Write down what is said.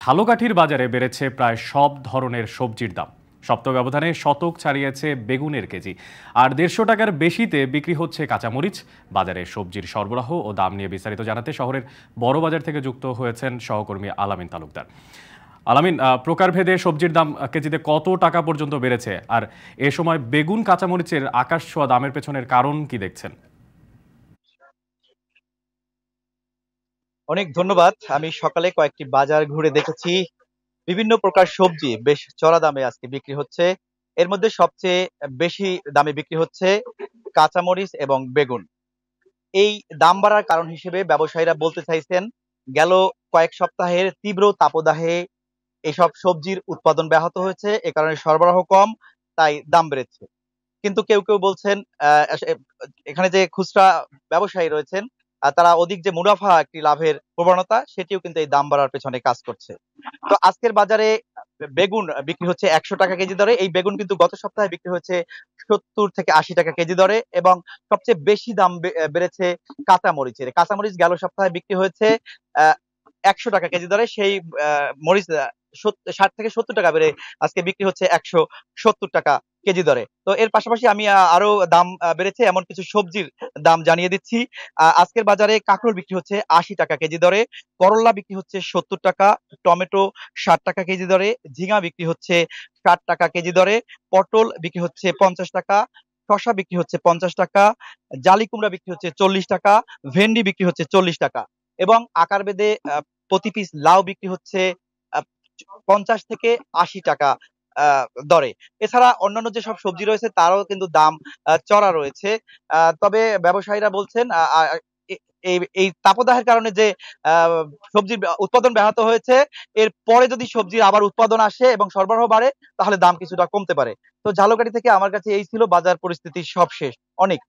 ঝালকাঠির বাজারে বেড়েছে প্রায় সব ধরনের সবজির দাম। সপ্তাহ ব্যবধানে শতক ছাড়িয়েছে বেগুনের কেজি, আর 150 টাকার বেশিতে বিক্রি হচ্ছে কাঁচামরিচ। বাজারে সবজির সরবরাহ ও দাম নিয়ে বিস্তারিত জানাতে শহরের বড় বাজার থেকে যুক্ত হয়েছেন সহকর্মী আলামিন তালুকদার। আলামিন, প্রকারভেদে সবজির দাম কেজিতে কত টাকা পর্যন্ত বেড়েছে, আর এ সময় বেগুন কাঁচামরিচের আকাশ ছোঁয়া দামের পেছনের কারণ কি দেখছেন? অনেক ধন্যবাদ। আমি সকালে কয়েকটি বাজার ঘুরে দেখেছি। বিভিন্ন প্রকার সবজি বেশ চড়া দামে আজকে বিক্রি হচ্ছে। এর মধ্যে সবচেয়ে বেশি দামে বিক্রি হচ্ছে কাঁচামরিচ এবং বেগুন। এই দাম বাড়ার কারণ হিসেবে ব্যবসায়ীরা বলতে চাইছেন, গেল কয়েক সপ্তাহের তীব্র তাপদাহে এসব সবজির উৎপাদন ব্যাহত হয়েছে। এ কারণে সরবরাহ কম, তাই দাম বেড়েছে। কিন্তু কেউ বলছেন এখানে যে খুচরা ব্যবসায়ী রয়েছেন তারা অধিক যে মুনাফা একটি লাভের প্রবণতা সেটিও কিন্তু এই দাম বাড়ার পেছনে কাজ করছে। তো আজকের বাজারে বেগুন বিক্রি হচ্ছে 100 টাকা কেজি দরে। এই বেগুন কিন্তু গত সপ্তাহে বিক্রি হয়েছে 70 থেকে 80 টাকা কেজি দরে, এবং সবচেয়ে বেশি দাম বেড়েছে কাঁচামরিচের। কাঁচামরিচ গেল সপ্তাহে বিক্রি হয়েছে 100 টাকা কেজি দরে। সেই মরিচ 60 থেকে 70 টাকা বেড়ে আজকে বিক্রি হচ্ছে 170 টাকা কেজি দরে। তো এর পাশাপাশি আমি আরো দাম বেড়েছে এমন কিছু সবজির দাম জানিয়ে দিচ্ছি। আজকের বাজারে কাঁকরোল বিক্রি হচ্ছে 80 টাকা কেজি দরে, করল্লা বিক্রি হচ্ছে 70 টাকা, টমেটো 60 টাকা কেজি দরে, ঝিঙা বিক্রি হচ্ছে 60 টাকা কেজি দরে, পটল বিক্রি হচ্ছে 50 টাকা, শসা বিক্রি হচ্ছে 50 টাকা, জালি কুমড়া বিক্রি হচ্ছে 40 টাকা, ভেন্ডি বিক্রি হচ্ছে 40 টাকা, এবং আকারভেদে প্রতি পিস লাউ বিক্রি হচ্ছে আ 50 থেকে 80 টাকা আ দরে। এছাড়া অন্যান্য যেসব সবজি রয়েছে তারও কিন্তু দাম চড়া রয়েছে। তবে ব্যবসায়ীরা বলছেন আ আ এ এই এই তাপদাহের কারণে যে আ সবজির উৎপাদন ব্যাহত হয়েছে, এর পরে যদি সবজির আবার উৎপাদন আসে এবং সরবরাহ বাড়ে তাহলে দাম কিছুটা কমতে পারে। তো ঝালকাঠি থেকে আমার কাছে এই ছিল বাজার পরিস্থিতির সবশেষ। অনেক